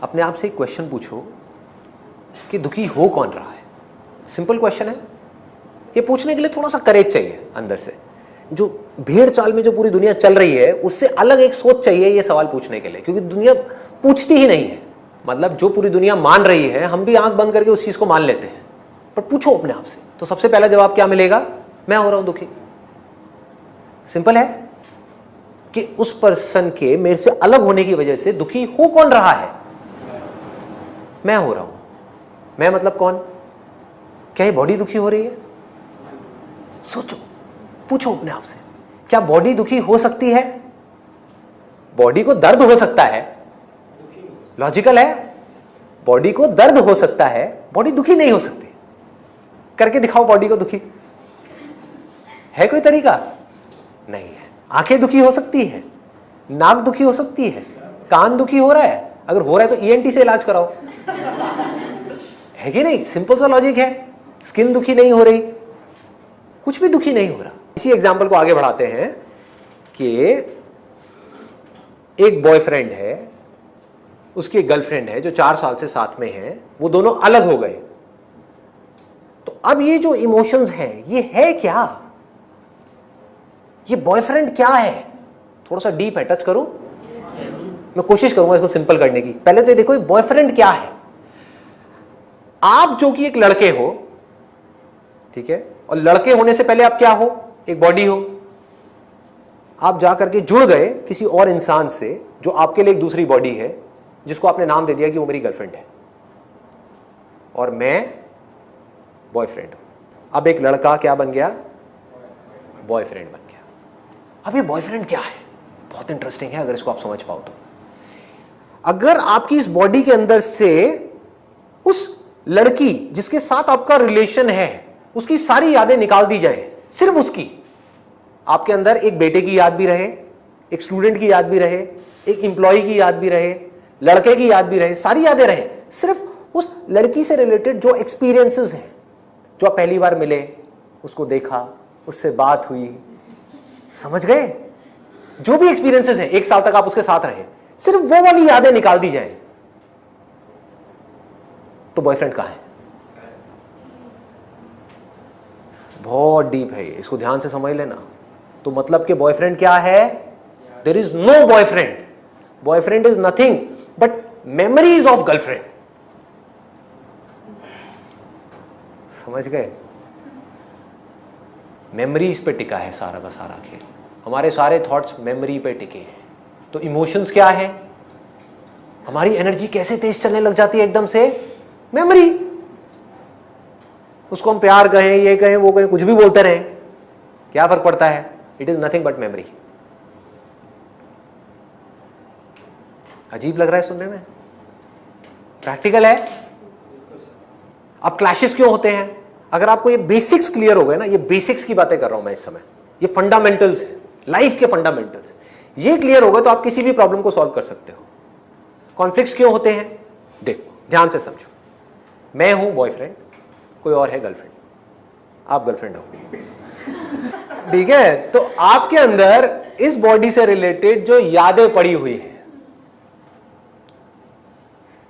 अपने आप से एक क्वेश्चन पूछो कि दुखी हो कौन रहा है। सिंपल क्वेश्चन है, ये पूछने के लिए थोड़ा सा करेज चाहिए अंदर से। जो भेड़ चाल में जो पूरी दुनिया चल रही है उससे अलग एक सोच चाहिए ये सवाल पूछने के लिए, क्योंकि दुनिया पूछती ही नहीं है। मतलब जो पूरी दुनिया मान रही है हम भी आंख बंद करके उस चीज को मान लेते हैं, पर पूछो अपने आप से तो सबसे पहला जवाब क्या मिलेगा? मैं हो रहा हूं दुखी। सिंपल है कि उस पर्सन के मेरे से अलग होने की वजह से दुखी हो कौन रहा है? मैं हो रहा हूं। मैं मतलब कौन? क्या ये बॉडी दुखी हो रही है? सोचो, पूछो अपने आप से, क्या बॉडी दुखी हो सकती है? बॉडी को दर्द हो सकता है, लॉजिकल है। बॉडी को दर्द हो सकता है, बॉडी दुखी नहीं हो सकती। करके दिखाओ बॉडी को दुखी। है कोई तरीका? नहीं है। आंखें दुखी हो सकती है, नाक दुखी हो सकती है, कान दुखी हो रहा है, अगर हो रहा है तो ईएनटी से इलाज कराओ। है कि नहीं? सिंपल सा लॉजिक है। स्किन दुखी नहीं हो रही, कुछ भी दुखी नहीं हो रहा। इसी एग्जांपल को आगे बढ़ाते हैं कि एक बॉयफ्रेंड है, उसकी एक गर्लफ्रेंड है जो 4 साल से साथ में है, वो दोनों अलग हो गए। तो अब ये जो इमोशंस हैं ये है क्या? ये बॉयफ्रेंड क्या है? थोड़ा सा डीप है, टच करूं? मैं कोशिश करूंगा इसको सिंपल करने की। पहले तो ये देखो बॉयफ्रेंड क्या है। आप जो कि एक लड़के हो, ठीक है, और लड़के होने से पहले आप क्या हो? एक बॉडी हो। आप जाकर के जुड़ गए किसी और इंसान से जो आपके लिए एक दूसरी बॉडी है, जिसको आपने नाम दे दिया कि वो मेरी गर्लफ्रेंड है और मैं बॉयफ्रेंड हूं। अब एक लड़का क्या बन गया? बॉयफ्रेंड बन गया। अब ये बॉयफ्रेंड क्या है? बहुत इंटरेस्टिंग है अगर इसको आप समझ पाओ तो। अगर आपकी इस बॉडी के अंदर से उस लड़की जिसके साथ आपका रिलेशन है उसकी सारी यादें निकाल दी जाए, सिर्फ उसकी, आपके अंदर एक बेटे की याद भी रहे, एक स्टूडेंट की याद भी रहे, एक एम्प्लॉय की याद भी रहे, लड़के की याद भी रहे, सारी यादें रहे, सिर्फ उस लड़की से रिलेटेड जो एक्सपीरियंसेस हैं, जो आप पहली बार मिले, उसको देखा, उससे बात हुई, समझ गए? जो भी एक्सपीरियंसेस हैं, 1 साल तक आप उसके साथ रहे, सिर्फ वो वाली यादें निकाल दी जाए, तो बॉयफ्रेंड कहां है? बहुत डीप है ये, इसको ध्यान से समझ लेना। तो मतलब कि बॉयफ्रेंड क्या है? There is no boyfriend. Boyfriend is nothing but memories of girlfriend. समझ गए? मेमोरीज पे टिका है सारा का सारा खेल। हमारे सारे थॉट्स मेमोरी पे टिके हैं। तो इमोशंस क्या है? हमारी एनर्जी कैसे तेज चलने लग जाती है एकदम से? मेमोरी। उसको हम प्यार कहें, ये कहें, वो कहें, कुछ भी बोलते रहें, क्या फर्क पड़ता है? It is nothing but memory. अजीब लग रहा है सुनने में? प्रैक्टिकल है। अब क्लैशेस क्यों होते हैं? अगर आपको ये बेसिक्स क्लियर हो गए ना, ये बेसिक्स की बातें कर रहा हूं मैं इस समय, ये फंडामेंटल्स है, लाइफ के फंडामेंटल्स, ये क्लियर हो गए तो आप किसी भी प्रॉब्लम को सॉल्व कर सकते हो। कॉन्फ्लिक्ट्स क्यों होते हैं? देखो ध्यान से समझो। मैं हूं बॉयफ्रेंड, कोई और है गर्लफ्रेंड, आप गर्लफ्रेंड हो, ठीक है? तो आपके अंदर इस बॉडी से रिलेटेड जो यादें पड़ी हुई हैं,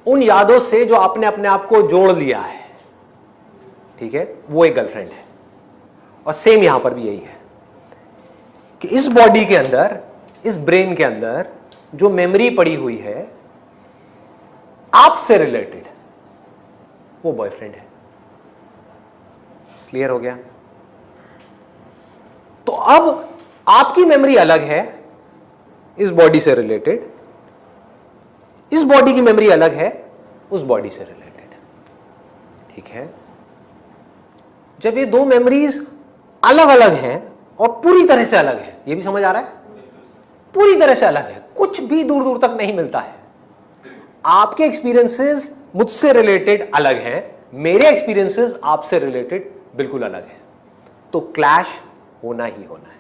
उन यादों से जो आपने अपने आप को जोड़ लिया है, ठीक है, वो एक गर्लफ्रेंड है। और सेम यहां पर भी यही है कि इस बॉडी के अंदर, इस ब्रेन के अंदर जो मेमोरी पड़ी हुई है आपसे रिलेटेड, वो बॉयफ्रेंड है। क्लियर हो गया? तो अब आपकी मेमोरी अलग है इस बॉडी से रिलेटेड, इस बॉडी की मेमोरी अलग है उस बॉडी से रिलेटेड, ठीक है? जब ये दो मेमोरीज अलग अलग हैं और पूरी तरह से अलग है, ये भी समझ आ रहा है? पूरी तरह से अलग है, कुछ भी दूर दूर तक नहीं मिलता है। आपके एक्सपीरियंसेस मुझसे रिलेटेड अलग हैं, मेरे एक्सपीरियंसेस आपसे रिलेटेड बिल्कुल अलग है, तो क्लैश होना ही होना है।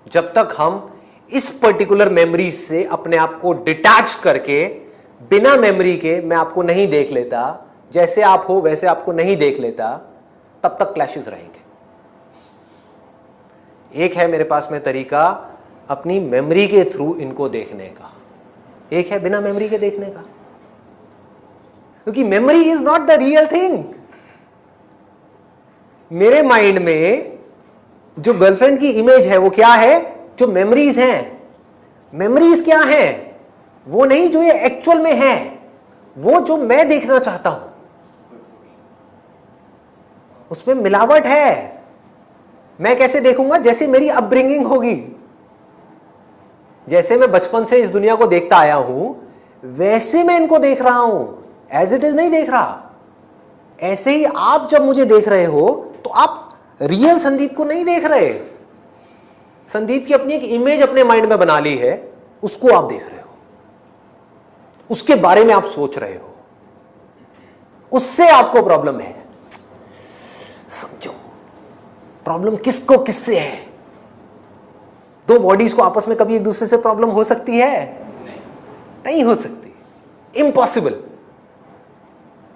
जब तक हम इस पर्टिकुलर मेमोरी से अपने आप को डिटैच करके, बिना मेमोरी के मैं आपको नहीं देख लेता, जैसे आप हो वैसे आपको नहीं देख लेता, तब तक क्लैशेस रहेंगे। एक है मेरे पास में तरीका अपनी मेमोरी के थ्रू इनको देखने का, एक है बिना मेमोरी के देखने का, क्योंकि memory is not the real thing. मेरे माइंड में जो गर्लफ्रेंड की इमेज है वो क्या है, जो मेमोरीज हैं। मेमोरीज क्या है, वो नहीं जो ये एक्चुअल में है, वो जो मैं देखना चाहता हूं, उसमें मिलावट है। मैं कैसे देखूंगा, जैसे मेरी अपब्रिंगिंग होगी, जैसे मैं बचपन से इस दुनिया को देखता आया हूं वैसे मैं इनको देख रहा हूं, एज इट इज नहीं देख रहा। ऐसे ही आप जब मुझे देख रहे हो तो आप रियल संदीप को नहीं देख रहे। संदीप की अपनी एक इमेज अपने माइंड में बना ली है, उसको आप देख रहे हो, उसके बारे में आप सोच रहे हो, उससे आपको प्रॉब्लम है। समझो प्रॉब्लम किसको किससे है। दो बॉडीज को आपस में कभी एक दूसरे से प्रॉब्लम हो सकती है? नहीं हो सकती, इम्पॉसिबल।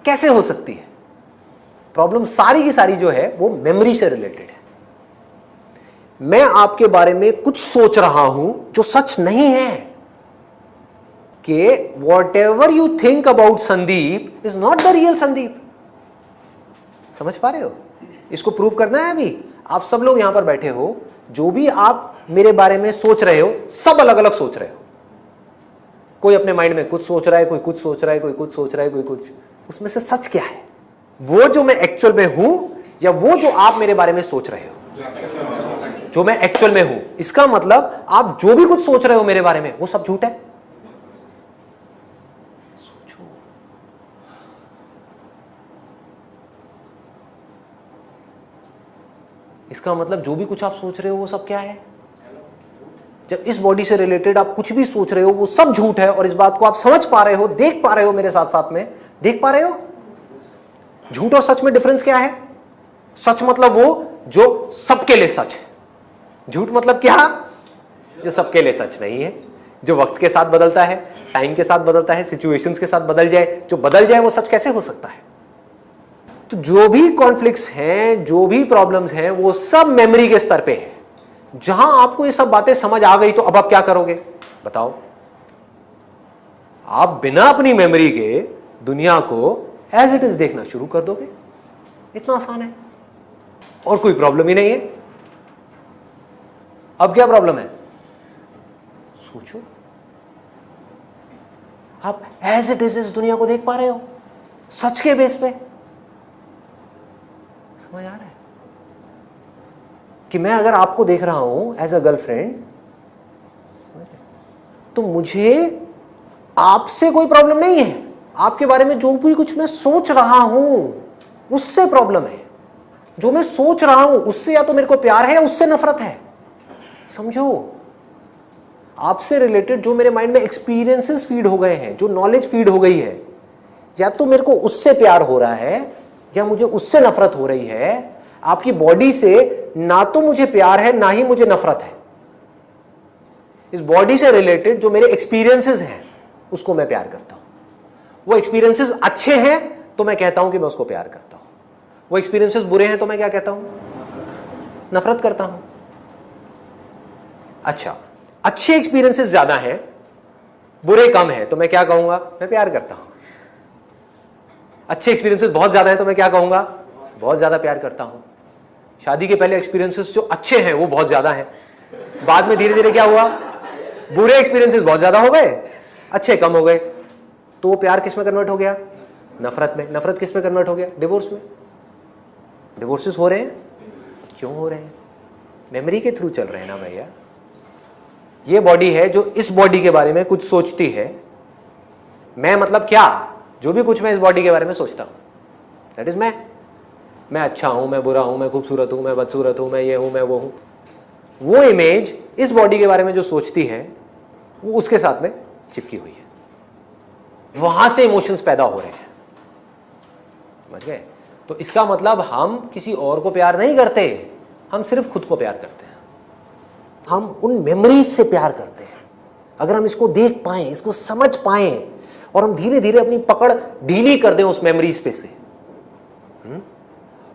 कैसे हो सकती है? प्रॉब्लम सारी की सारी जो है वो मेमोरी से रिलेटेड है। मैं आपके बारे में कुछ सोच रहा हूं जो सच नहीं है, कि what ever you think about Sandeep is not the real Sandeep. समझ पा रहे हो? इसको प्रूव करना है। अभी आप सब लोग यहां पर बैठे हो, जो भी आप मेरे बारे में सोच रहे हो सब अलग अलग सोच रहे हो। कोई अपने माइंड में कुछ सोच रहा है, कोई कुछ सोच रहा है, कोई कुछ सोच रहा है, कोई कुछ। उसमें से सच क्या है? वो जो मैं एक्चुअल में हूं या वो जो आप मेरे बारे में सोच रहे हो? जो मैं एक्चुअल में हूं। इसका मतलब आप जो भी कुछ सोच रहे हो मेरे बारे में वो सब झूठ है। सोचो, इसका मतलब जो भी कुछ आप सोच रहे हो वो सब क्या है? जब इस बॉडी से रिलेटेड आप कुछ भी सोच रहे हो वो सब झूठ है, और इस बात को आप समझ पा रहे हो, देख पा रहे हो, मेरे साथ साथ में देख पा रहे हो। झूठ और सच में डिफरेंस क्या है? सच मतलब वो जो सबके लिए सच है। झूठ मतलब क्या? जो सबके लिए सच नहीं है, जो वक्त के साथ बदलता है, टाइम के साथ बदलता है, सिचुएशंस के साथ बदल जाए। जो बदल जाए वो सच कैसे हो सकता है? तो जो भी कॉन्फ्लिक्ट्स हैं, जो भी प्रॉब्लम्स हैं, वो सब मेमोरी के स्तर पे है। जहां आपको ये सब बातें समझ आ गई तो अब आप क्या करोगे बताओ? आप बिना अपनी मेमोरी के दुनिया को एज इट इज देखना शुरू कर दोगे। इतना आसान है, और कोई प्रॉब्लम ही नहीं है। अब क्या प्रॉब्लम है? सोचो, आप एज इट इज इस दुनिया को देख पा रहे हो, सच के बेस पे। समझ आ रहा है कि मैं अगर आपको देख रहा हूं एज अ गर्लफ्रेंड, तो मुझे आपसे कोई प्रॉब्लम नहीं है। आपके बारे में जो भी कुछ मैं सोच रहा हूं उससे प्रॉब्लम है। जो मैं सोच रहा हूं उससे या तो मेरे को प्यार है या उससे नफरत है। समझो, आपसे रिलेटेड जो मेरे माइंड में एक्सपीरियंसेस फीड हो गए हैं, जो नॉलेज फीड हो गई है, या तो मेरे को उससे प्यार हो रहा है या मुझे उससे नफरत हो रही है। आपकी बॉडी से ना तो मुझे प्यार है ना ही मुझे नफरत है। इस बॉडी से रिलेटेड जो मेरे एक्सपीरियंसेस हैं उसको मैं प्यार करता हूं। वो एक्सपीरियंसेस अच्छे हैं तो मैं कहता हूं कि मैं उसको प्यार करता हूं। वो एक्सपीरियंसेस बुरे हैं तो मैं क्या कहता हूं? नफरत करता हूं। अच्छा, अच्छे एक्सपीरियंसेस ज्यादा हैं, बुरे कम हैं, तो मैं क्या कहूंगा? मैं प्यार करता हूं। अच्छे एक्सपीरियंसेस बहुत ज्यादा हैं तो मैं क्या कहूंगा? बहुत ज्यादा प्यार करता हूं। शादी के पहले एक्सपीरियंसेस जो अच्छे हैं वो बहुत ज्यादा हैं, बाद में धीरे धीरे क्या हुआ? बुरे एक्सपीरियंसेस बहुत ज्यादा हो गए, अच्छे कम हो गए, तो वो प्यार किस में कन्वर्ट हो गया? नफरत में। नफरत किस में कन्वर्ट हो गया? डिवोर्स में। डिवोर्सेस हो रहे हैं, क्यों हो रहे हैं? मेमोरी के थ्रू चल रहे हैं ना भैया। ये बॉडी है जो इस बॉडी के बारे में कुछ सोचती है। मैं मतलब क्या? जो भी कुछ मैं इस बॉडी के बारे में सोचता हूं, दैट इज मैं अच्छा हूं, मैं बुरा हूं, मैं खूबसूरत हूं, मैं बदसूरत हूं, मैं ये हूं, मैं वो हूं। वो इमेज इस बॉडी के बारे में जो सोचती है वो उसके साथ में चिपकी हुई है। वहां से इमोशंस पैदा हो रहे हैं। समझ गए? तो इसका मतलब हम किसी और को प्यार नहीं करते, हम सिर्फ खुद को प्यार करते हैं। हम उन मेमोरीज से प्यार करते हैं। अगर हम इसको देख पाएं, इसको समझ पाएं, और हम धीरे धीरे अपनी पकड़ ढीली कर दें उस मेमोरीज पे से,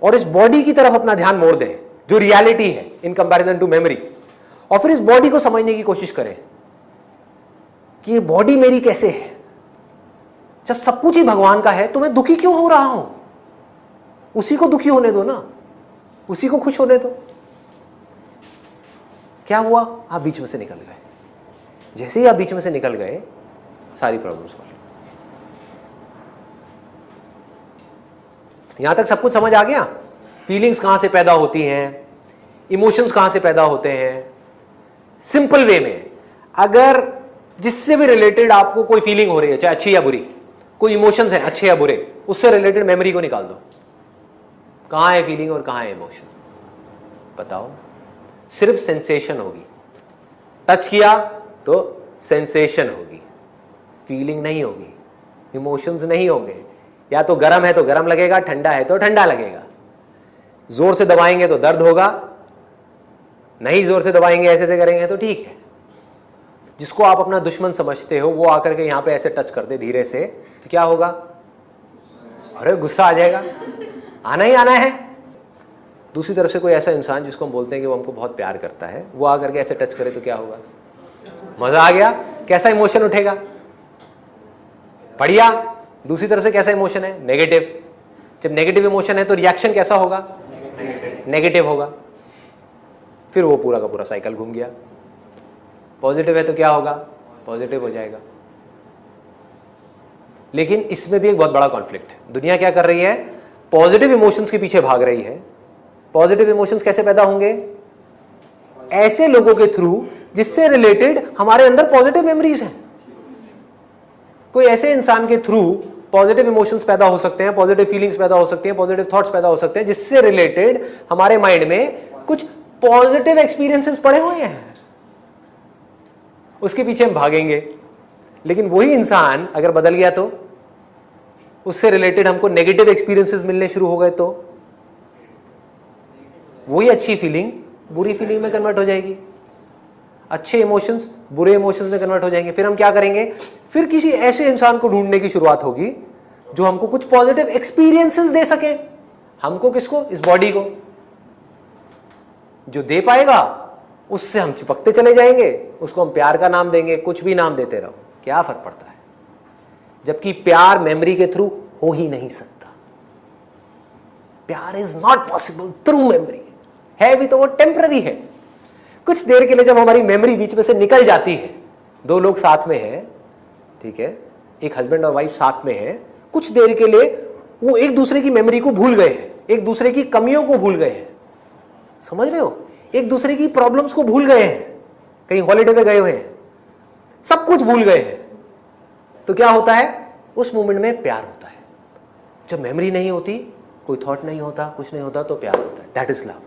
और इस बॉडी की तरफ अपना ध्यान मोड़ दें जो रियलिटी है इन कंपैरिजन टू मेमोरी, और फिर इस बॉडी को समझने की कोशिश करें कि ये बॉडी मेरी कैसे है। जब सब कुछ ही भगवान का है तो मैं दुखी क्यों हो रहा हूं? उसी को दुखी होने दो ना, उसी को खुश होने दो। क्या हुआ? आप बीच में से निकल गए। जैसे ही आप बीच में से निकल गए, सारी प्रॉब्लम सॉल्व। यहां तक सब कुछ समझ आ गया? फीलिंग्स कहां से पैदा होती हैं, इमोशंस कहां से पैदा होते हैं। सिंपल वे में, अगर जिससे भी रिलेटेड आपको कोई फीलिंग हो रही है, चाहे अच्छी या बुरी, कोई इमोशंस हैं अच्छे या बुरे, उससे रिलेटेड मेमोरी को निकाल दो। कहां है फीलिंग और कहां है इमोशन? बताओ। सिर्फ सेंसेशन होगी। टच किया तो सेंसेशन होगी, फीलिंग नहीं होगी, इमोशंस नहीं होंगे। या तो गर्म है तो गर्म लगेगा, ठंडा है तो ठंडा लगेगा। जोर से दबाएंगे तो दर्द होगा, नहीं जोर से दबाएंगे, ऐसे से करेंगे तो ठीक है। जिसको आप अपना दुश्मन समझते हो वो आकर के यहां पे ऐसे टच कर दे धीरे से, तो क्या होगा? अरे गुस्सा आ जाएगा, आना ही आना है। दूसरी तरफ से कोई ऐसा इंसान जिसको हम बोलते हैं कि वो हमको बहुत प्यार करता है, वो आकर के ऐसे टच करे तो क्या होगा? मजा आ गया। कैसा इमोशन उठेगा? बढ़िया। दूसरी तरफ से कैसा इमोशन है? नेगेटिव। जब नेगेटिव इमोशन है तो रिएक्शन कैसा होगा? नेगेटिव होगा। फिर वो पूरा का पूरा साइकिल घूम गया। पॉजिटिव है तो क्या होगा? पॉजिटिव हो जाएगा। लेकिन इसमें भी एक बहुत बड़ा कॉन्फ्लिक्ट है। दुनिया क्या कर रही है? पॉजिटिव इमोशंस के पीछे भाग रही है। पॉजिटिव इमोशंस कैसे पैदा होंगे? ऐसे लोगों के थ्रू जिससे रिलेटेड हमारे अंदर पॉजिटिव मेमोरीज हैं। कोई ऐसे इंसान के थ्रू पॉजिटिव इमोशंस पैदा हो सकते हैं, पॉजिटिव फीलिंग्स पैदा हो सकती हैं, पॉजिटिव थॉट्स पैदा हो सकते हैं, जिससे रिलेटेड हमारे माइंड में कुछ पॉजिटिव एक्सपीरियंसेस पड़े हुए हैं। उसके पीछे हम भागेंगे। लेकिन वही इंसान अगर बदल गया तो, उससे रिलेटेड हमको नेगेटिव एक्सपीरियंसेस मिलने शुरू हो गए तो वही अच्छी फीलिंग बुरी फीलिंग में कन्वर्ट हो जाएगी, अच्छे इमोशंस बुरे इमोशंस में कन्वर्ट हो जाएंगे। फिर हम क्या करेंगे? फिर किसी ऐसे इंसान को ढूंढने की शुरुआत होगी जो हमको कुछ पॉजिटिव एक्सपीरियंसेस दे सके। हमको किसको? इस बॉडी को। जो दे पाएगा उससे हम चिपकते चले जाएंगे, उसको हम प्यार का नाम देंगे, कुछ भी नाम देते रहो, क्या फर्क पड़ता है? जबकि प्यार मेमोरी के थ्रू हो ही नहीं सकता। प्यार is not possible through memory. है भी तो वो टेम्पररी है। कुछ देर के लिए जब हमारी मेमोरी बीच में से निकल जाती है, दो लोग साथ में हैं, ठीक है, एक हस्बैंड और वाइफ साथ में है, कुछ देर के लिए वो एक दूसरे की मेमोरी को भूल गए हैं, एक दूसरे की कमियों को भूल गए हैं। समझ रहे हो? एक दूसरे की प्रॉब्लम्स को भूल गए हैं, कहीं हॉलिडे पे गए हुए हैं, सब कुछ भूल गए हैं। तो क्या होता है? उस मोमेंट में प्यार होता है। जब मेमोरी नहीं होती, कोई थॉट नहीं होता, कुछ नहीं होता, तो प्यार होता है। That is love.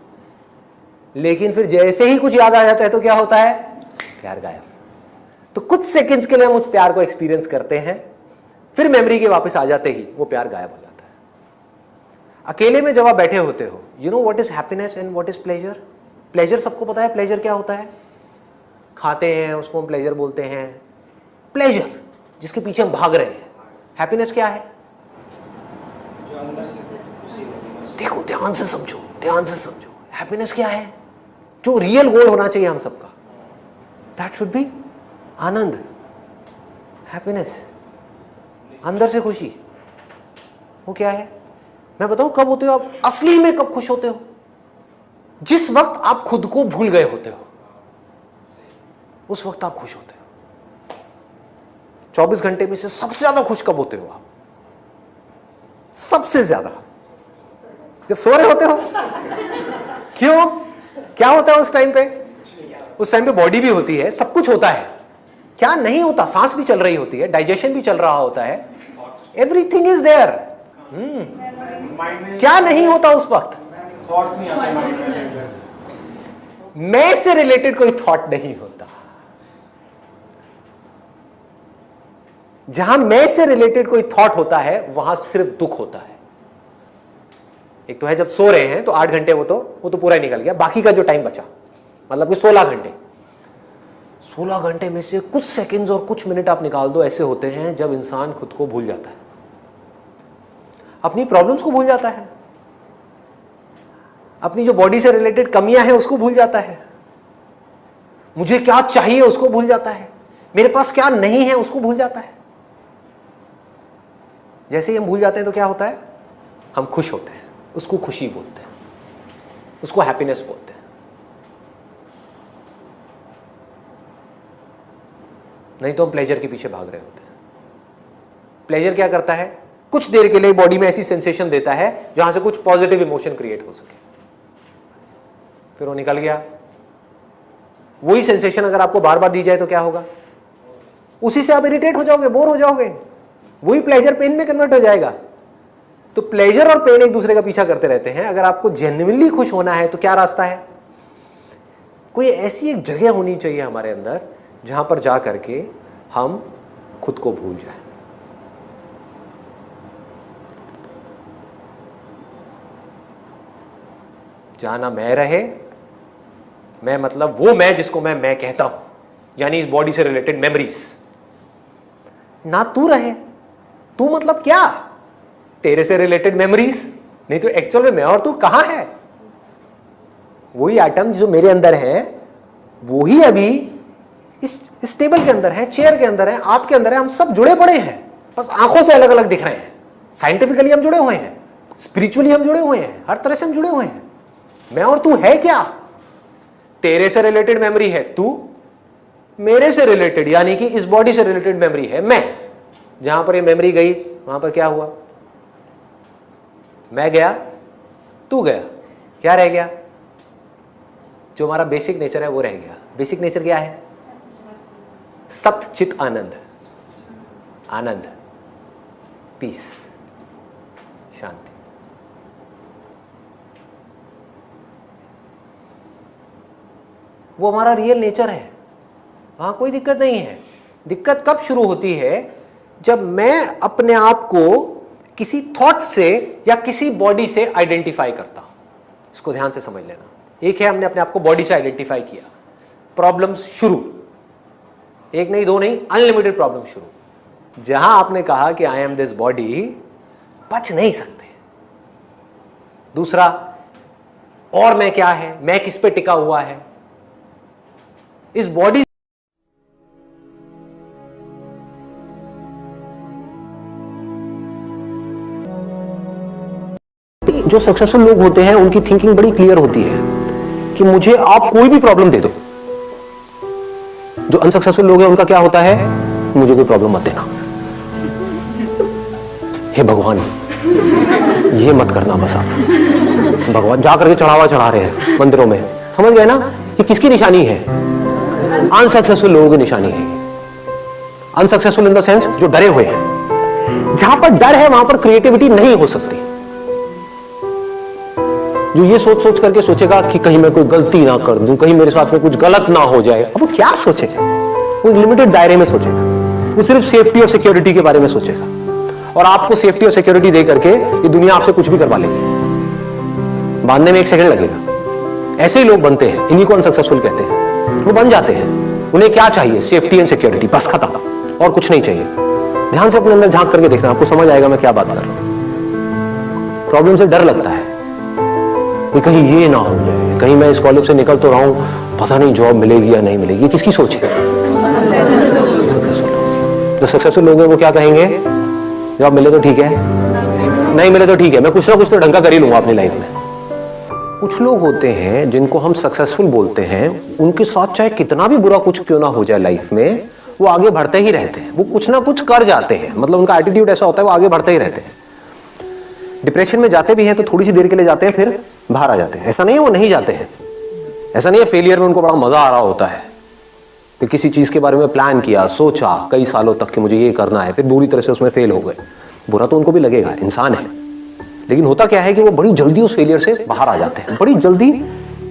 लेकिन फिर जैसे ही कुछ याद आ जाता है तो क्या होता है? प्यार गायब। तो कुछ सेकंड्स के लिए हम उस प्यार को एक्सपीरियंस करते हैं, फिर मेमोरी के वापस आ जाते ही वो प्यार गायब हो जाता है। अकेले में जब आप बैठे होते हो, you know what is happiness and what is pleasure? Pleasure सबको पता है। प्लेजर क्या होता है? खाते हैं उसको हम प्लेजर बोलते हैं। प्लेजर जिसके पीछे हम भाग रहे हैं। हैप्पीनेस क्या है? जो अंदर से खुशी होती है। देखो, ध्यान से समझो, ध्यान से समझो। हैप्पीनेस क्या है? जो रियल गोल होना चाहिए हम सबका, that should be Anand, happiness, अंदर से खुशी। वो क्या है? मैं बताऊं कब होते हो आप असली में? कब खुश होते हो? जिस वक्त आप खुद को भूल गए होते हो, उस वक्त आप खुश होते हो। 24 घंटे में से सबसे ज्यादा खुश कब होते हो आप? सबसे ज्यादा जब सो रहे होते हो। क्यों? क्या होता है उस टाइम पे? उस टाइम पे बॉडी भी होती है, सब कुछ होता है। क्या नहीं होता? सांस भी चल रही होती है, डाइजेशन भी चल रहा होता है, एवरीथिंग इज देयर। क्या नहीं होता उस वक्त? थॉट्स नहीं आते। मैं से रिलेटेड कोई थॉट नहीं होता। जहां मैं से रिलेटेड कोई थॉट होता है वहां सिर्फ दुख होता है। एक तो है जब सो रहे हैं तो 8 घंटे वो तो पूरा ही निकल गया, बाकी का जो टाइम बचा मतलब कि 16 घंटे, 16 घंटे में से कुछ सेकंड्स और कुछ मिनट आप निकाल दो, ऐसे होते हैं जब इंसान खुद को भूल जाता है, अपनी प्रॉब्लम्स को भूल जाता है, अपनी जो बॉडी से रिलेटेड कमियां हैं उसको भूल जाता है, मुझे क्या चाहिए उसको भूल जाता है, मेरे पास क्या नहीं है उसको भूल जाता है। जैसे ही हम भूल जाते हैं तो क्या होता है, हम खुश होते हैं, उसको खुशी बोलते हैं, उसको हैप्पीनेस बोलते हैं। नहीं तो हम प्लेजर के पीछे भाग रहे होते हैं। प्लेजर क्या करता है, कुछ देर के लिए बॉडी में ऐसी सेंसेशन देता है जहां से कुछ पॉजिटिव इमोशन क्रिएट हो सके, फिर वो निकल गया। वही सेंसेशन अगर आपको बार बार दी जाए तो क्या होगा, उसी से आप इरिटेट हो जाओगे, बोर हो जाओगे, वही प्लेजर पेन में कन्वर्ट हो जाएगा। तो प्लेजर और पेन एक दूसरे का पीछा करते रहते हैं। अगर आपको जेन्युइनली खुश होना है तो क्या रास्ता है, कोई ऐसी एक जगह होनी चाहिए हमारे अंदर जहां पर जा करके हम खुद को भूल जाएं। जहां ना मैं रहे, मैं मतलब वो मैं जिसको मैं कहता हूं, यानी इस बॉडी से रिलेटेड मेमोरीज, ना तू रहे। तू मतलब क्या, तेरे से रिलेटेड मेमोरीज, नहीं तो एक्चुअल में मैं और तू कहां है। वही एटम जो मेरे अंदर है वही अभी इस टेबल के अंदर है, चेयर के अंदर है, आपके अंदर है। हम सब जुड़े पड़े हैं, बस आंखों से अलग अलग दिख रहे हैं। साइंटिफिकली हम जुड़े हुए हैं, स्पिरिचुअली हम जुड़े हुए हैं, हर तरह से हम जुड़े हुए हैं। मैं और तू है क्या, तेरे से रिलेटेड मेमोरी है तू, मेरे से रिलेटेड यानी कि इस बॉडी से रिलेटेड मेमोरी है मैं। जहां पर ये मेमोरी गई वहां पर क्या हुआ, मैं गया, तू गया, क्या रह गया, जो हमारा बेसिक नेचर है वो रह गया। बेसिक नेचर क्या है, सत चित आनंद, आनंद, पीस, शांति। वो हमारा रियल नेचर है, वहां कोई दिक्कत नहीं है। दिक्कत कब शुरू होती है, जब मैं अपने आप को किसी थॉट से या किसी बॉडी से आइडेंटिफाई करता हूं। इसको ध्यान से समझ लेना। एक है हमने अपने आप को बॉडी से आइडेंटिफाई किया, प्रॉब्लम्स शुरू, एक नहीं दो नहीं, अनलिमिटेड प्रॉब्लम शुरू। जहां आपने कहा कि आई एम दिस बॉडी, बच नहीं सकते। दूसरा, और मैं क्या है, मैं किस पे टिका हुआ है, इस बॉडी। जो सक्सेसफुल लोग होते हैं उनकी थिंकिंग बड़ी क्लियर होती है कि मुझे आप कोई भी प्रॉब्लम दे दो। जो अनसक्सेसफुल लोग हैं उनका क्या होता है, मुझे कोई प्रॉब्लम मत देना, हे भगवान ये मत करना बस आप। भगवान जा करके चढ़ावा चढ़ा रहे हैं मंदिरों में, समझ गए ना, ये किसकी निशानी है, अनसक्सेसफुल लोगों की निशानी है। अनसक्सेसफुल इन द सेंस जो डरे हुए हैं। जहां पर डर है वहां पर क्रिएटिविटी नहीं हो सकती। जो ये सोच सोच करके सोचेगा कि कहीं मैं कोई गलती ना कर दूं, कहीं मेरे साथ में कुछ गलत ना हो जाए, अब वो क्या सोचेगा, वो लिमिटेड दायरे में सोचेगा, वो सिर्फ सेफ्टी और सिक्योरिटी के बारे में सोचेगा। और आपको सेफ्टी और सिक्योरिटी दे करके ये दुनिया आपसे कुछ भी करवा लेगी, बांधने में 1 सेकंड लगेगा। ऐसे ही लोग बनते हैं, इन्हीं को अनसक्सेसफुल कहते हैं। वो बन जाते हैं, उन्हें क्या चाहिए, सेफ्टी एंड सिक्योरिटी, बस खत्म, और कुछ नहीं चाहिए। ध्यान से अपने अंदर झांक करके देखना, आपको समझ आएगा मैं क्या बात कर रहा हूं। प्रॉब्लम से डर लगता है कि कहीं ये ना हो जाए, कहीं मैं इस कॉलेज से निकल तो रहा हूं, पता नहीं जॉब मिलेगी या नहीं मिलेगी। ये किसकी सोच है, जो सक्सेसफुल लोग हैं वो क्या कहेंगे, जॉब मिले तो ठीक है, नहीं मिले तो ठीक है, मैं कुछ ना कुछ तो ढंग का कर ही लूंगा अपनी लाइफ में। कुछ लोग होते हैं जिनको हम सक्सेसफुल बोलते हैं, उनके साथ चाहे कितना भी बुरा कुछ क्यों ना हो जाए लाइफ में, वो आगे बढ़ते ही रहते हैं, वो कुछ ना कुछ कर जाते हैं। मतलब उनका एटीट्यूड ऐसा होता है, वो आगे बढ़ते ही रहते हैं। डिप्रेशन में जाते भी हैं तो थोड़ी सी देर के लिए जाते हैं, फिर बाहर आ जाते हैं। ऐसा नहीं है वो नहीं जाते हैं, ऐसा नहीं है फेलियर में उनको बड़ा मजा आ रहा होता है कि किसी चीज के बारे में प्लान किया, सोचा कई सालों तक कि मुझे ये करना है, फिर बुरी तरह से उसमें फेल हो गए। बुरा तो उनको भी लगेगा, इंसान है। लेकिन होता क्या है कि वो बड़ी जल्दी उस फेलियर से बाहर आ जाते हैं, बड़ी जल्दी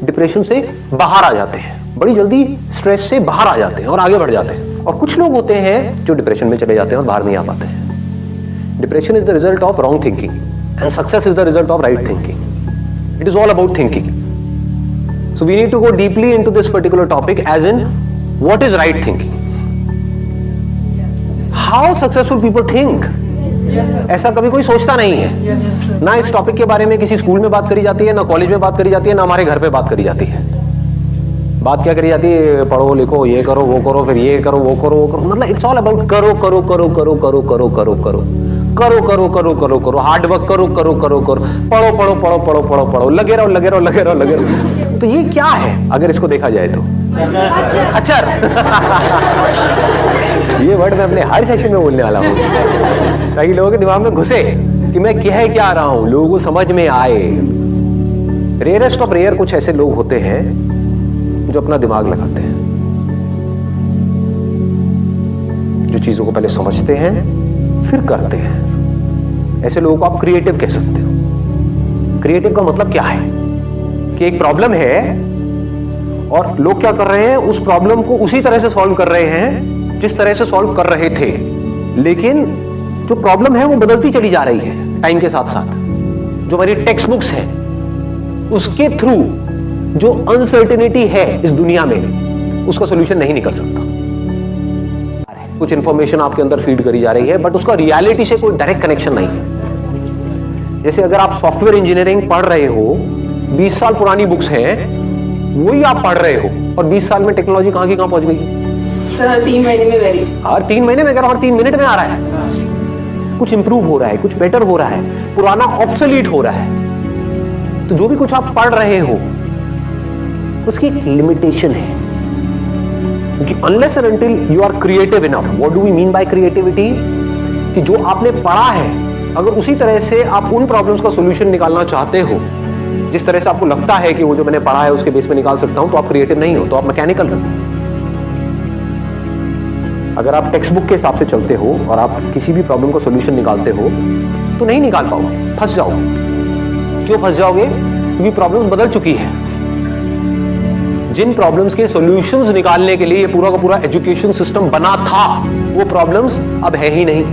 डिप्रेशन से बाहर आ जाते हैं, बड़ी जल्दी स्ट्रेस से बाहर आ जाते हैं और आगे बढ़ जाते हैं। और कुछ लोग होते हैं जो डिप्रेशन में चले जाते हैं और बाहर नहीं आ पाते हैं। Depression is the result of wrong thinking and success is the result of right thinking. It is all about thinking. So we need to go deeply into this particular topic, as in what is right thinking, how successful people think. ऐसा कभी कोई सोचता नहीं है। ना इस topic के बारे में किसी स्कूल में बात करी जाती है, ना कॉलेज में बात करी जाती है, ना हमारे घर पे बात करी जाती है। बात क्या करी जाती है, पढ़ो लिखो, ये करो वो करो, फिर ये करो वो करो वो करो, मतलब इट्स ऑल अबाउट करो करो करो करो करो करो करो करो करो करो करो करो करो, हार्ड वर्क करो करो करो करो, पढ़ो पढ़ो पढ़ो पढ़ो पढ़ो पढ़ो, लगे रहो लगे रहो लगे रहो लगे रहो। तो ये क्या है अगर इसको देखा जाए तो? अचर। ये वर्ड मैं अपने हर सेशन में बोलने वाला हूँ, ताकि लोगों के दिमाग में घुसे कि मैं कह क्या रहा हूं, लोगों को समझ में आए। रेयरेस्ट ऑफ रेयर कुछ ऐसे लोग होते हैं जो अपना दिमाग लगाते हैं, जो चीजों को पहले समझते हैं फिर करते हैं। ऐसे लोगों को आप क्रिएटिव कह सकते हो। क्रिएटिव का मतलब क्या है कि एक प्रॉब्लम है और लोग क्या कर रहे हैं, उस प्रॉब्लम को उसी तरह से सॉल्व कर रहे हैं जिस तरह से सॉल्व कर रहे थे, लेकिन जो प्रॉब्लम है वो बदलती चली जा रही है टाइम के साथ साथ। जो हमारी टेक्स्ट बुक्स है उसके थ्रू जो अनसर्टेनिटी है इस दुनिया में, उसका सॉल्यूशन नहीं निकल सकता। कुछ इंफॉर्मेशन आपके अंदर फीड करी जा रही है बट उसका रियलिटी से कोई डायरेक्ट कनेक्शन नहीं है। जैसे अगर आप सॉफ्टवेयर इंजीनियरिंग पढ़ रहे हो, 20 साल पुरानी बुक्स हैं, वही आप पढ़ रहे हो, और 20 साल में टेक्नोलॉजी कहां की कहां पहुंच गई सर? 3 महीने में वेरी, हर 3 महीने में, हर 3 मिनट में आ रहा है। कुछ इंप्रूव हो रहा है, कुछ बेटर हो रहा है, पुराना ऑब्सोलीट हो रहा है। तो जो भी कुछ आप पढ़ रहे हो उसकी एक लिमिटेशन है, क्योंकि unless and until you are creative enough. What do we mean by creativity? कि जो आपने पढ़ा है अगर उसी तरह से आप उन प्रॉब्लम्स का सॉल्यूशन निकालना चाहते हो जिस तरह से आपको लगता है कि वो जो मैंने पढ़ा है उसके बेस में निकाल सकता हूं, तो आप क्रिएटिव नहीं हो, तो आप मैकेनिकल हो। अगर आप टेक्स्ट बुक के हिसाब से चलते हो और आप किसी भी प्रॉब्लम का सॉल्यूशन निकालते हो तो नहीं निकाल पाओगे, फंस जाओगे। क्यों फंस जाओगे? क्योंकि प्रॉब्लम्स बदल चुकी है। जिन प्रॉब्लम्स के सॉल्यूशंस निकालने के लिए ये पूरा का पूरा एजुकेशन सिस्टम बना था, वो प्रॉब्लम्स अब है ही नहीं,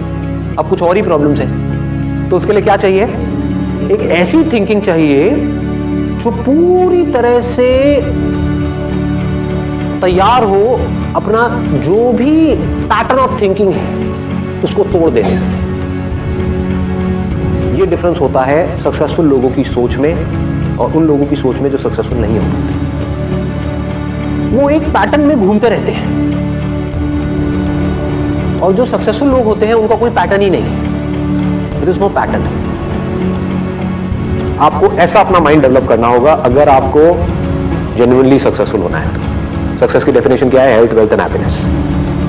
अब कुछ और ही प्रॉब्लम्स हैं। तो उसके लिए क्या चाहिए? एक ऐसी थिंकिंग चाहिए जो पूरी तरह से तैयार हो अपना जो भी पैटर्न ऑफ थिंकिंग है उसको तोड़ देने। ये डिफरेंस होता है सक्सेसफुल लोगों की सोच में और उन लोगों की सोच में जो सक्सेसफुल नहीं हो पाते। वो एक पैटर्न में घूमते रहते हैं, और जो सक्सेसफुल लोग होते हैं उनका कोई पैटर्न ही नहीं, इट इज नो पैटर्न। आपको ऐसा अपना माइंड डेवलप करना होगा अगर आपको जेन्युइनली सक्सेसफुल होना है। तो सक्सेस की डेफिनेशन क्या है? हेल्थ, वेल्थ एंड हैप्पीनेस,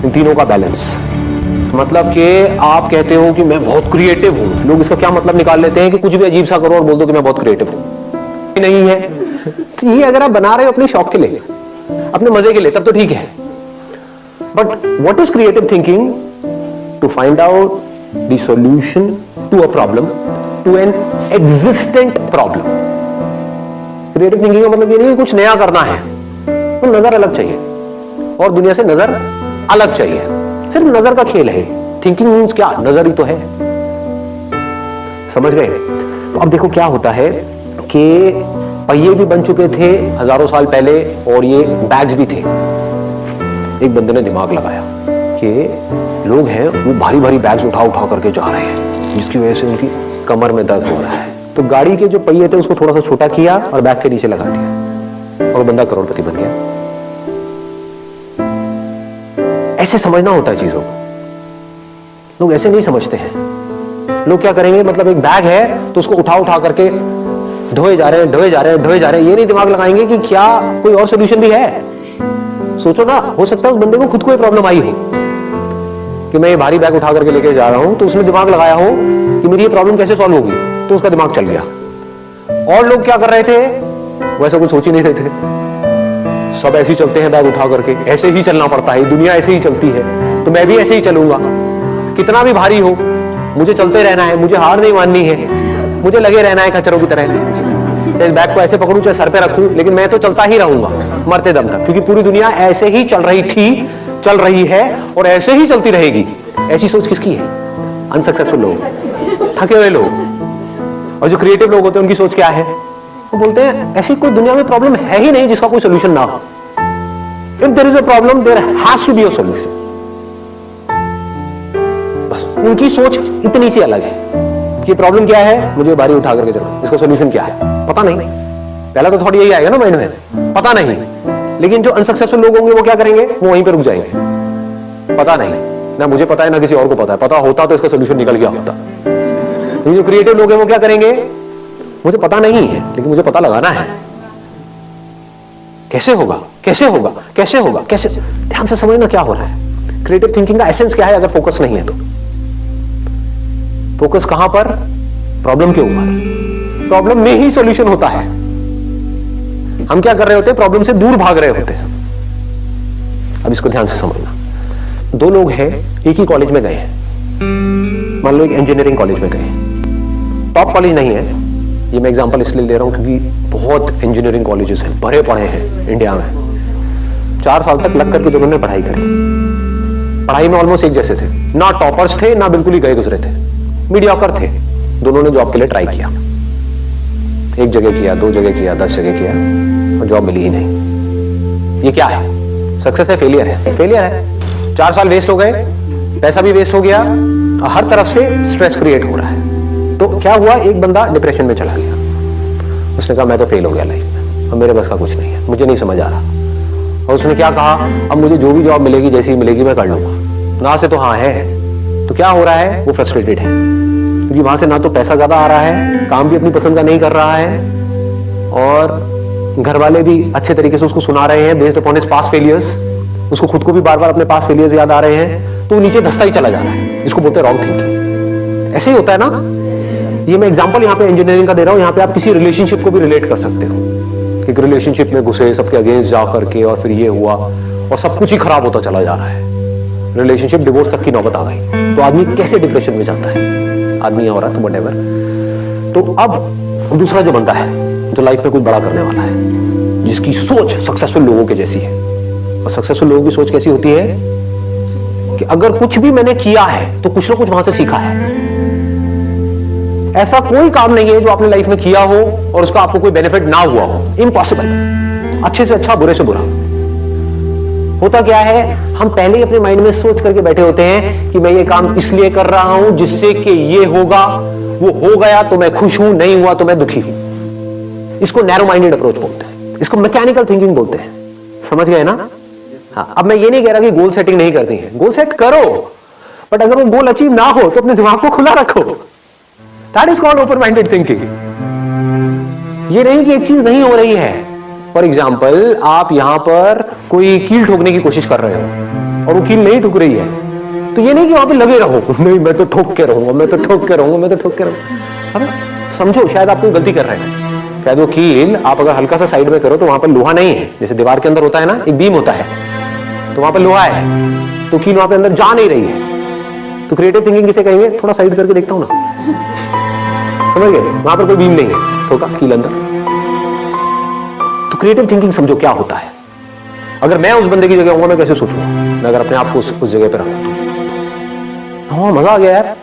इन तीनों का बैलेंस। मतलब कि आप कहते हो कि मैं बहुत क्रिएटिव हूं, लोग इसका क्या मतलब निकाल लेते हैं कि कुछ भी अजीब सा करो और बोल दो कि मैं बहुत क्रिएटिव हूं। नहीं है। तो ये अगर आप बना रहे हो अपने शौक के लिए, अपने मजे के लिए, तब तो ठीक है। But what is creative thinking? To find out the solution to a problem, to an existent problem. Creative thinking का मतलब ये नहीं कि कुछ नया करना है, तो नजर अलग चाहिए और दुनिया से नजर अलग चाहिए। सिर्फ नजर का खेल है। थिंकिंग मीन्स क्या? नजर ही तो है। समझ गए? तो अब देखो क्या होता है कि पहिए भी बन चुके थे हजारों साल पहले और ये बैग्स भी थे। एक बंदे ने दिमाग लगाया कि लोग हैं वो भारी भारी बैग्स उठा उठा करके जा रहे हैं, जिसकी वजह से उनकी कमर में दर्द हो रहा है। तो गाड़ी के जो पहिए थे उसको थोड़ा सा छोटा किया और बैग के नीचे लगा दिया और बंदा करोड़पति बन गया। ऐसे समझना होता है चीजों को। लोग ऐसे नहीं समझते हैं। लोग क्या करेंगे, मतलब एक बैग है तो उसको उठा उठा करके ढोए जा रहे हैं, ढोए जा रहे हैं, ढोए जा रहे हैं। ये नहीं दिमाग लगाएंगे कि क्या कोई और सोल्यूशन भी है। सोचो ना, हो सकता है उस बंदे को खुद कोई प्रॉब्लम आई हो कि मैं ये भारी बैग उठा करके लेके जा रहा हूं, तो उसने दिमाग लगाया हो कि मेरी ये प्रॉब्लम कैसे सॉल्व होगी, तो उसका दिमाग चल गया। और लोग क्या कर रहे थे? वैसा कुछ सोच ही नहीं रहे थे। सब ऐसे ही चलते हैं बैग उठा करके, ऐसे ही चलना पड़ता है, दुनिया ऐसे ही चलती है, तो मैं भी ऐसे ही चलूंगा। कितना भी भारी हो मुझे चलते रहना है, मुझे हार नहीं माननी है, मुझे लगे रहना है खच्चरों की तरह। चाहे बैग को ऐसे पकड़ूं, चाहे सर पे रखूं, लेकिन मैं तो चलता ही रहूंगा मरते दम तक, क्योंकि पूरी दुनिया ऐसे ही चल रही थी, चल रही है और ऐसे ही चलती रहेगी। ऐसी सोच किसकी है? अनसक्सेसफुल लोग, थके हुए लोग। और जो क्रिएटिव लोग होते हैं उनकी सोच क्या है? वो बोलते हैं ऐसी कोई दुनिया में प्रॉब्लम है ही नहीं जिसका कोई सोल्यूशन ना हो। If there is a problem there has to be a solution. बस उनकी सोच इतनी सी अलग है कि प्रॉब्लम क्या है, मुझे भारी उठा करके चलो, इसका सोल्यूशन क्या है पता नहीं। पहला तो थोड़ी यही आएगा ना माइंड में, पता नहीं। लेकिन जो अनसक्सेसफुल लोग होंगे वो क्या करेंगे, वो वहीं पे रुक जाएंगे, पता नहीं, ना मुझे पता है ना किसी और को पता है, पता होता तो इसका सोल्यूशन निकल गया होता। लेकिन जो क्रिएटिव लोग हैं वो क्या करेंगे, मुझे पता नहीं है लेकिन मुझे पता लगाना है, कैसे होगा कैसे होगा कैसे होगा कैसे। ध्यान से समझना क्या हो रहा है। क्रिएटिव थिंकिंग का एसेंस क्या है अगर फोकस नहीं है तो? फोकस कहां पर, प्रॉब्लम के ऊपर, प्रॉब्लम में ही सॉल्यूशन होता है। हम क्या कर रहे होते हैं, प्रॉब्लम से दूर भाग रहे होते हैं। अब इसको ध्यान से समझना। दो लोग हैं, एक ही कॉलेज में गए हैं, मान लो एक इंजीनियरिंग कॉलेज में गए, टॉप कॉलेज नहीं है, ये मैं एग्जांपल इसलिए ले रहा हूं क्योंकि बहुत इंजीनियरिंग कॉलेजेस हैं, भरे पड़े हैं इंडिया में। 4 साल तक लग करके दोनों ने पढ़ाई करी, पढ़ाई में ऑलमोस्ट एक जैसे थे, ना टॉपर्स थे ना बिल्कुल ही गए गुजरे थे, मीडियोकर थे। दोनों ने जॉब के लिए ट्राई किया, 1 जगह किया, 2 जगह किया, 10 जगह किया और जॉब मिली ही नहीं। ये क्या है, सक्सेस है, फेलियर है? फेलियर है। 4 साल वेस्ट हो गए, पैसा भी वेस्ट हो गया, हर तरफ से स्ट्रेस क्रिएट हो रहा है। तो क्या हुआ, एक बंदा डिप्रेशन में चला गया, उसने कहा मैं तो फेल हो गया लाइफ में, अब मेरे बस का कुछ नहीं है, मुझे नहीं समझ आ रहा। और उसने क्या कहा, अब मुझे जो भी जॉब मिलेगी जैसी मिलेगी मैं कर लूंगा। ना से तो हाँ है, तो क्या हो रहा है, वो फ्रस्ट्रेटेड है क्योंकि वहां से ना तो पैसा ज्यादा आ रहा है, काम भी अपनी पसंद का नहीं कर रहा है, और घर वाले भी अच्छे तरीके से उसको सुना रहे हैं based upon his past failures, उसको खुद को भी बार बार अपने पास्ट फेलियर्स याद आ रहे हैं, तो वो नीचे धंसता ही चला जा रहा है। इसको बोलते हैं रॉन्ग थिंकिंग। ऐसे ही होता है ना। ये मैं एग्जांपल यहाँ पे इंजीनियरिंग का दे रहा हूँ, यहाँ पे आप किसी रिलेशनशिप को भी रिलेट कर सकते हो। एक रिलेशनशिप में घुसे, सबके अगेंस्ट जा करके, और फिर ये हुआ और सब कुछ ही खराब होता चला जा रहा है, रिलेशनशिप डिवोर्स तक की नौबत आ गई, तो आदमी कैसे डिप्रेशन में जाता है, आदमी औरत व्हाटएवर। तो अब दूसरा जो बंदा है, जो लाइफ में कुछ बड़ा करने वाला है, जिसकी सोच सक्सेसफुल लोगों के जैसी है, और सक्सेसफुल लोगों की सोच कैसी होती है कि अगर कुछ भी मैंने किया है तो कुछ ना कुछ वहां से सीखा है। ऐसा कोई काम नहीं है जो आपने लाइफ में किया हो और उसका आपको कोई बेनिफिट ना हुआ हो, इम्पॉसिबल। अच्छे से अच्छा, बुरे से बुरा। होता क्या है, हम पहले ही अपने माइंड में सोच करके बैठे होते हैं कि मैं ये काम इसलिए कर रहा हूं जिससे कि ये होगा, वो हो गया तो मैं खुश हूं, नहीं हुआ तो मैं दुखी हूं। इसको नैरो माइंडेड अप्रोच बोलते हैं, इसको मैकेनिकल थिंकिंग बोलते हैं। समझ गए ना? हाँ, अब मैं ये नहीं कह रहा कि गोल सेटिंग नहीं करती है, गोल सेट करो, बट अगर वो गोल अचीव ना हो तो अपने दिमाग को खुला रखो। That is called open minded thinking. ये नहीं कि एक चीज नहीं हो रही है। फॉर एग्जाम्पल, आप यहां पर कोई कील ठोकने की कोशिश कर रहे हो और वो कील नहीं ठुक रही है, तो ये नहीं कि वहां पे लगे रहो, नहीं मैं तो ठोक के रहूंगा, मैं तो ठोक के रहूंगा, मैं तो ठोक के रहूंगा। अरे समझो, शायद आप कोई गलती कर रहे हैं, शायद वो कील आप अगर हल्का सा साइड में करो तो वहां पर लोहा नहीं है, जैसे दीवार के अंदर होता है ना, एक बीम होता है, तो वहां पर लोहा है, तो कील वहां पे अंदर जा नहीं रही है। तो क्रिएटिव थिंकिंग किसे कहेंगे, थोड़ा साइड करके देखता हूं ना, समझ गए, वहां पर कोई बीम नहीं है, ठोका कील अंदर। तो क्रिएटिव थिंकिंग समझो क्या होता है। अगर मैं उस बंदे की जगह होऊंगा मैं कैसे सोचूंगा, मैं अगर अपने आप को उस जगह पे रखूं तो हाँ मजा आ गया यार,